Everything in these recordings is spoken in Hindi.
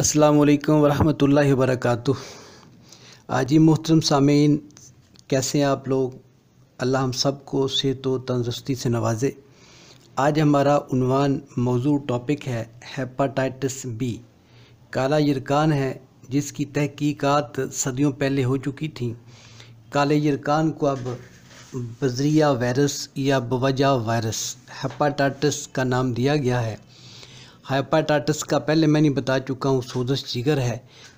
अस्सलामु अलैकुम वरहमतुल्लाहि वबरकातुह। आज ही मोहतरम सामीन, कैसे हैं आप लोग? अल्लाह हम सब को सेहत व तंदुरुस्ती से नवाजे। आज हमारा उन्वान मौजू टॉपिक है हेपाटाइटिस बी। काला यरकान है जिसकी तहकीकात सदियों पहले हो चुकी थी। काले यरकान को अब बजरिया वायरस या बवजह वायरस हेपाटाइटिस का नाम दिया गया है। हेपाटाइटिस का पहले मैंने बता चुका हूँ सोजश जिगर है।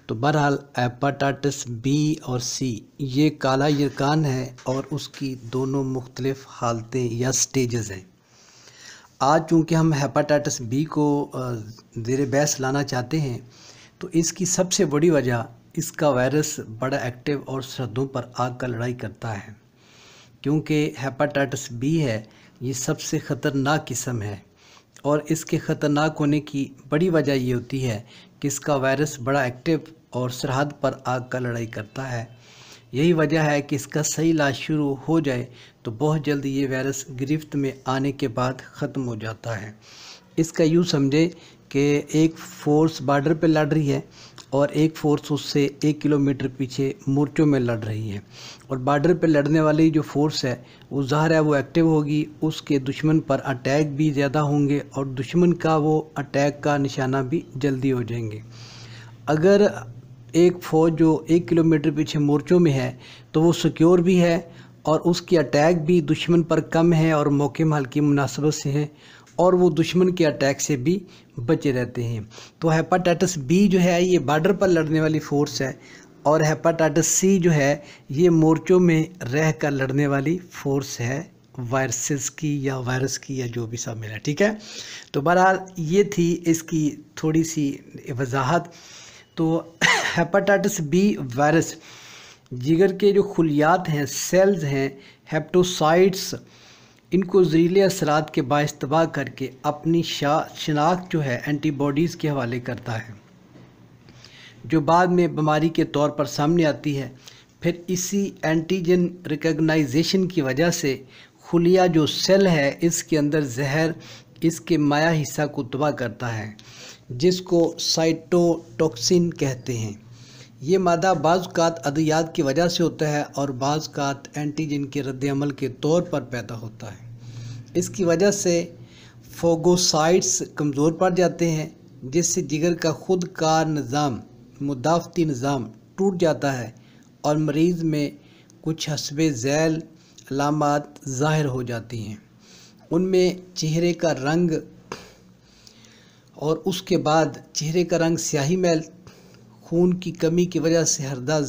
तो बहरहाल हेपाटाइटिस बी और सी ये काला यरकान है और उसकी दोनों मुख्तलिफ हालतें या स्टेजेस हैं। आज चूँकि हम हेपाटाइटिस बी को ज़ेर बहस लाना चाहते हैं, तो इसकी सबसे बड़ी वजह इसका वायरस बड़ा एक्टिव और सरहदों पर आकर लड़ाई करता है। क्योंकि हेपाटाइटिस बी है ये सबसे ख़तरनाक किस्म है और इसके ख़तरनाक होने की बड़ी वजह ये होती है कि इसका वायरस बड़ा एक्टिव और सरहद पर आकर लड़ाई करता है। यही वजह है कि इसका सही इलाज शुरू हो जाए तो बहुत जल्दी ये वायरस गिरफ्त में आने के बाद ख़त्म हो जाता है। इसका यूँ समझे कि एक फ़ोर्स बॉर्डर पे लड़ रही है और एक फ़ोर्स उससे 1 किलोमीटर पीछे मोर्चों में लड़ रही है। और बॉर्डर पे लड़ने वाली जो फ़ोर्स है वो ज़ाहिर है वो एक्टिव होगी, उसके दुश्मन पर अटैक भी ज़्यादा होंगे और दुश्मन का वो अटैक का निशाना भी जल्दी हो जाएंगे। अगर एक फ़ौज जो 1 किलोमीटर पीछे मोर्चों में है तो वो सिक्योर भी है और उसकी अटैक भी दुश्मन पर कम है और मौके महल की मुनासबत से है और वो दुश्मन के अटैक से भी बचे रहते हैं। तो हेपाटाइटिस बी जो है ये बॉर्डर पर लड़ने वाली फ़ोर्स है और हेपाटाइटिस सी जो है ये मोर्चों में रह कर लड़ने वाली फ़ोर्स है, वायरसेस की या वायरस की या जो भी शामिल है। ठीक है, तो बहरहाल ये थी इसकी थोड़ी सी वजाहत। तो हेपाटाइटिस बी वायरस जिगर के जो खुलियात हैं, सेल्स हैं, हेप्टोसाइट्स, इनको ज़हरीले असरात के बायस तबाह करके अपनी शनाख्त जो है एंटीबॉडीज़ के हवाले करता है, जो बाद में बीमारी के तौर पर सामने आती है। फिर इसी एंटीजन रिकग्नाइजेशन की वजह से खुलिया जो सेल है इसके अंदर जहर इसके माया हिस्सा को तबाह करता है, जिसको साइटोटॉक्सिन कहते हैं। ये मादा बाज़-औक़ात अद्वियात की वजह से होता है और बाज़-औक़ात एंटीजन के रद्द-ए-अमल के तौर पर पैदा होता है। इसकी वजह से फोगोसाइट्स कमज़ोर पड़ जाते हैं, जिससे जिगर का खुद का निज़ाम, मुदाफ़ती निज़ाम टूट जाता है और मरीज़ में कुछ हस्बे झैल अलामात ज़ाहिर हो जाती हैं। उनमें चेहरे का रंग और उसके बाद चेहरे का रंग स्याही मैल, खून की कमी की वजह से हल्का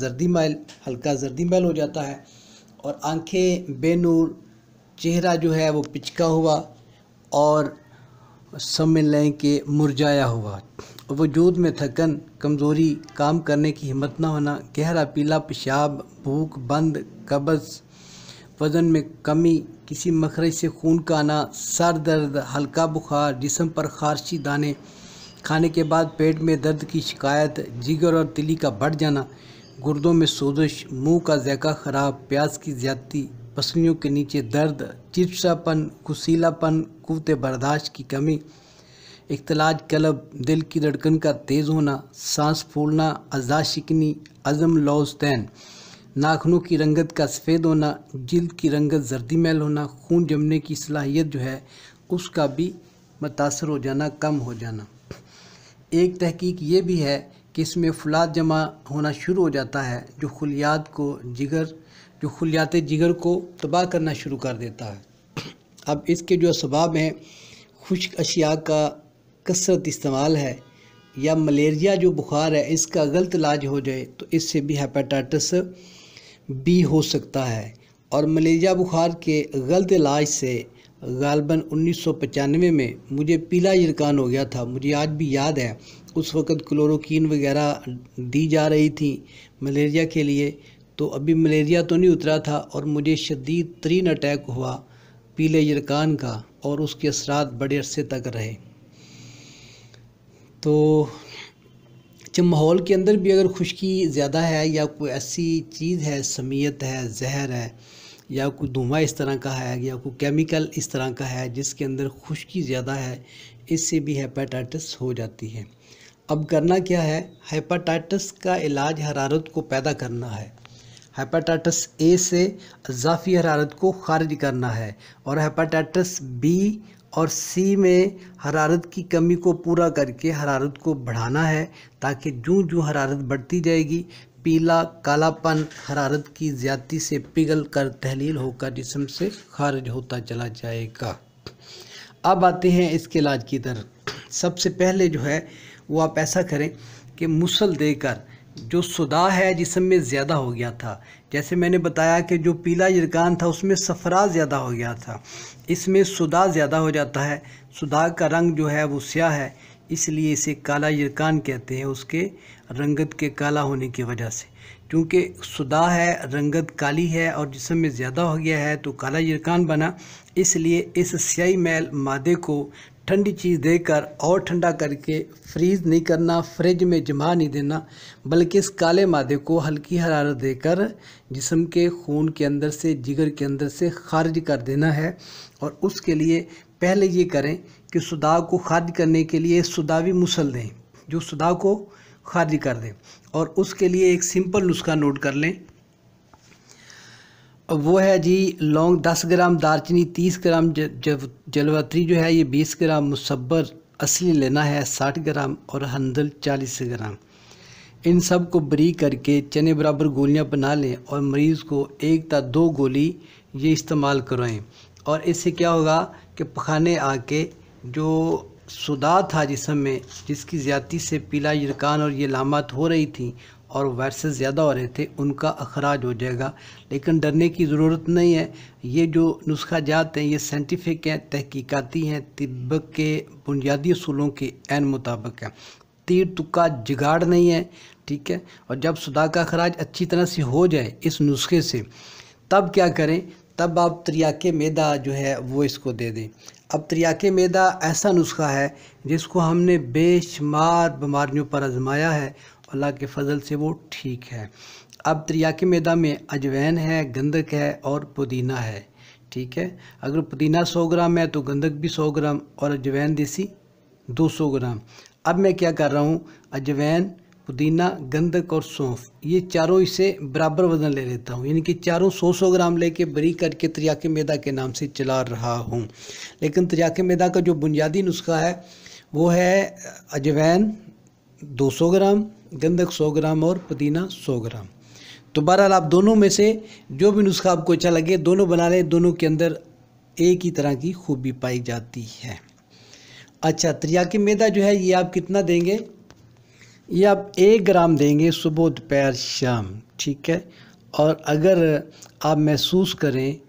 जर्दी मैल हो जाता है और आंखें बेनूर, चेहरा जो है वो पिचका हुआ और समझ लें कि मुरझाया हुआ, वजूद में थकन, कमज़ोरी, काम करने की हिम्मत ना होना, गहरा पीला पेशाब, भूख बंद, कब्ज़, वज़न में कमी, किसी मखरज से खून का आना, सर दर्द, हल्का बुखार, जिस्म पर खारशी दाने, खाने के बाद पेट में दर्द की शिकायत, जिगर और तिली का बढ़ जाना, गुर्दों में सोजश, मुंह का ज़ायका ख़राब, प्यास की ज़्यादती, पसलियों के नीचे दर्द, चिपसापन, कुसीलापन, क़ुव्वत बर्दाश्त की कमी, इख्तिलाज कलब, दिल की धड़कन का तेज़ होना, सांस फूलना, अज़ा शिकनी, अज़म लौज़तैन, नाखूनों की रंगत का सफ़ेद होना, जिल्द की रंगत जर्दी मैल होना, खून जमने की सलाहियत जो है उसका भी मुतासर हो जाना, कम हो जाना। एक तहकीक ये भी है कि इसमें फुलाद जमा होना शुरू हो जाता है जो खुलियात जिगर को तबाह करना शुरू कर देता है। अब इसके जो असबाब हैं, खुश्क अशिया का कसरत इस्तेमाल है या मलेरिया जो बुखार है इसका गलत इलाज हो जाए तो इससे भी हेपाटाइटिस बी हो सकता है। और मलेरिया बुखार के गलत इलाज से गालबन 1995 में मुझे पीला यरकान हो गया था। मुझे आज भी याद है, उस वक़्त क्लोरोक्वीन वगैरह दी जा रही थी मलेरिया के लिए, तो अभी मलेरिया तो नहीं उतरा था और मुझे शदीद तरीन अटैक हुआ पीले यरकान का और उसके असरात बड़े अरसे तक रहे। तो जब माहौल के अंदर भी अगर खुश्की ज़्यादा है या कोई ऐसी चीज़ है, समीयत है, जहर है या कोई धुआं इस तरह का है या कोई केमिकल इस तरह का है जिसके अंदर खुश्की ज़्यादा है, इससे भी हेपाटाइटिस हो जाती है। अब करना क्या है, हेपाटाइटिस का इलाज हरारत को पैदा करना है। हेपाटाइटिस ए से इजाफी हरारत को खारिज करना है और हेपाटाइटिस बी और सी में हरारत की कमी को पूरा करके हरारत को बढ़ाना है, ताकि जूं जूं हरारत बढ़ती जाएगी पीला कालापन हरारत की ज़्यादती से पिघल कर तहलील होकर जिस्म से खारिज होता चला जाएगा। अब आते हैं इसके इलाज की तरफ। सबसे पहले जो है वो आप ऐसा करें कि मुसल देकर जो सुदा है जिस्म में ज़्यादा हो गया था, जैसे मैंने बताया कि जो पीला यरकान था उसमें सफ़रा ज़्यादा हो गया था, इसमें सुदा ज़्यादा हो जाता है। सुदा का रंग जो है वो स्याह है, इसलिए इसे काला यरकान कहते हैं, उसके रंगत के काला होने की वजह से। क्योंकि सुदा है, रंगत काली है और जिस्म में ज़्यादा हो गया है तो काला यरकान बना। इसलिए इस स्याही मैल मादे को ठंडी चीज़ देकर और ठंडा करके फ्रीज़ नहीं करना, फ्रिज में जमा नहीं देना, बल्कि इस काले मादे को हल्की हरारत देकर जिस्म के खून के अंदर से, जिगर के अंदर से खारिज कर देना है। और उसके लिए पहले ये करें कि सुदा को खारिज करने के लिए सुदावी मुसल दें, जो सुदा को खारिज कर दें। और उसके लिए एक सिंपल नुस्खा नोट कर लें, वो है जी लौंग 10 ग्राम, दालचीनी 30 ग्राम, जलवत्री जो है ये 20 ग्राम, मुसब्बर असली लेना है 60 ग्राम और हंदल 40 ग्राम। इन सब को बारीक करके चने बराबर गोलियां बना लें और मरीज़ को 1 या 2 गोली ये इस्तेमाल करवाएं। और इससे क्या होगा कि पखाने आके जो सुदा था जिस्म में, जिसकी ज़्यादती से पीला यरकान और ये लामात हो रही थी और वायरसेस ज़्यादा हो रहे थे, उनका अखराज हो जाएगा। लेकिन डरने की ज़रूरत नहीं है। ये जो नुस्खा जात हैं ये साइंटिफिक हैं, तहकीकाती हैं, तिब्ब के बुनियादी असूलों के ऐन मुताबिक है, तीर तुक्का जुगाड़ नहीं है, ठीक है। और जब सुदा का अखराज अच्छी तरह से हो जाए इस नुस्खे से, तब क्या करें, तब आप त्रियाके मैदा जो है वो इसको दे दें। अब त्रियाके मैदा ऐसा नुस्खा है जिसको हमने बेशुमार बीमारियों पर आजमाया है, अल्लाह के फजल से वो ठीक है। अब त्रियाके मैदा में अजवैन है, गंधक है और पुदीना है, ठीक है। अगर पुदीना 100 ग्राम है तो गंधक भी 100 ग्राम और अजवैन देसी 200 ग्राम। अब मैं क्या कर रहा हूँ, अजवैन, पुदीना, गंधक और सौंफ, ये चारों इसे बराबर वज़न ले लेता हूँ, यानी कि चारों 100-100 ग्राम लेके बारीक करके त्रियाके मैदा के नाम से चला रहा हूँ। लेकिन त्रियाके मैदा का जो बुनियादी नुस्खा है वो है अजवैन 200 ग्राम, गंधक 100 ग्राम और पुदीना 100 ग्राम। तो बहरहाल आप दोनों में से जो भी नुस्खा आपको अच्छा लगे दोनों बना लें, दोनों के अंदर एक ही तरह की खूबी पाई जाती है। अच्छा, त्रियाके मैदा जो है ये आप कितना देंगे, ये आप 1 ग्राम देंगे सुबह दोपहर शाम, ठीक है। और अगर आप महसूस करें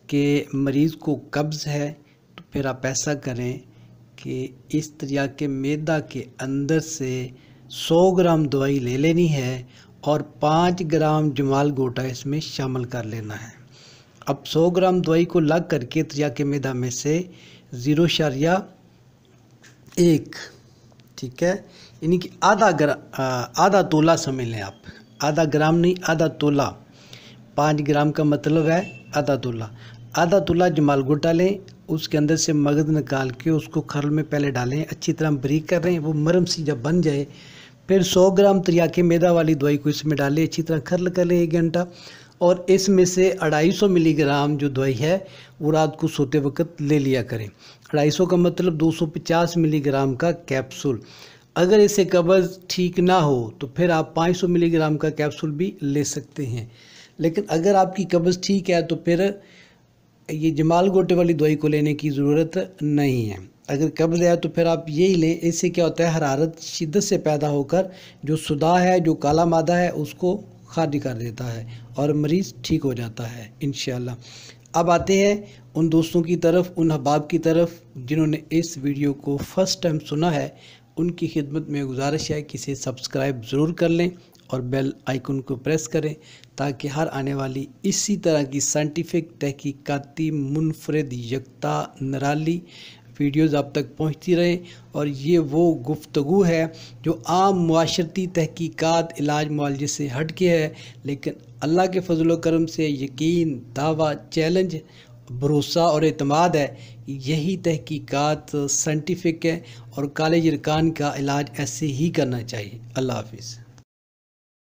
कि मरीज़ को कब्ज़ है तो फिर आप ऐसा करें कि इस त्रियाके मैदा के अंदर से 100 ग्राम दवाई ले लेनी है और 5 ग्राम जमाल गोटा इसमें शामिल कर लेना है। अब 100 ग्राम दवाई को लग करके त्रियाके मैदा में से 0.1, ठीक है, यानी कि आधा तोला समझ लें आप, आधा ग्राम नहीं आधा तोला, 5 ग्राम का मतलब है आधा तोला जमाल गोटा लें, उसके अंदर से मगज़ निकाल के उसको खरल में पहले डालें, अच्छी तरह बारीक कर रहे हैं, वो नरम सी जब बन जाए फिर 100 ग्राम त्रियाके मैदा वाली दवाई को इसमें डालें, अच्छी तरह खरल कर लें 1 घंटा। और इसमें से 250 मिलीग्राम जो दवाई है वो रात को सोते वक्त ले लिया करें। 250 का मतलब 250 मिलीग्राम का कैप्सूल। अगर इसे कब्ज़ ठीक ना हो तो फिर आप 500 मिलीग्राम का कैप्सूल भी ले सकते हैं। लेकिन अगर आपकी कब्ज़ ठीक है तो फिर ये जमाल गोटे वाली दवाई को लेने की ज़रूरत नहीं है। अगर कब्ज़ है तो फिर आप यही लें। इससे क्या होता है, हरारत शिद्दत से पैदा होकर जो सुदा है, जो काला मादा है, उसको खारिज कर देता है और मरीज़ ठीक हो जाता है इंशाअल्लाह। अब आते हैं उन दोस्तों की तरफ, उन अहबाब की तरफ जिन्होंने इस वीडियो को फ़र्स्ट टाइम सुना है। उनकी खिदमत में गुजारिश है कि इसे सब्सक्राइब ज़रूर कर लें और बेल आइकन को प्रेस करें, ताकि हर आने वाली इसी तरह की साइंटिफिक, तहकीकाती, मुनफरद, यकता, निराली वीडियोज़ आप तक पहुंचती रहें। और ये वो गुफ्तगू है जो आम मुआशरती तहकीकात, इलाज मुआलजे से हट के है, लेकिन अल्लाह के फजल व करम से यकीन, दावा, चैलेंज भरोसा और एतमाद है, यही तहकीकात साइंटिफिक है और काले यरकान का इलाज ऐसे ही करना चाहिए। अल्लाह हाफिज़।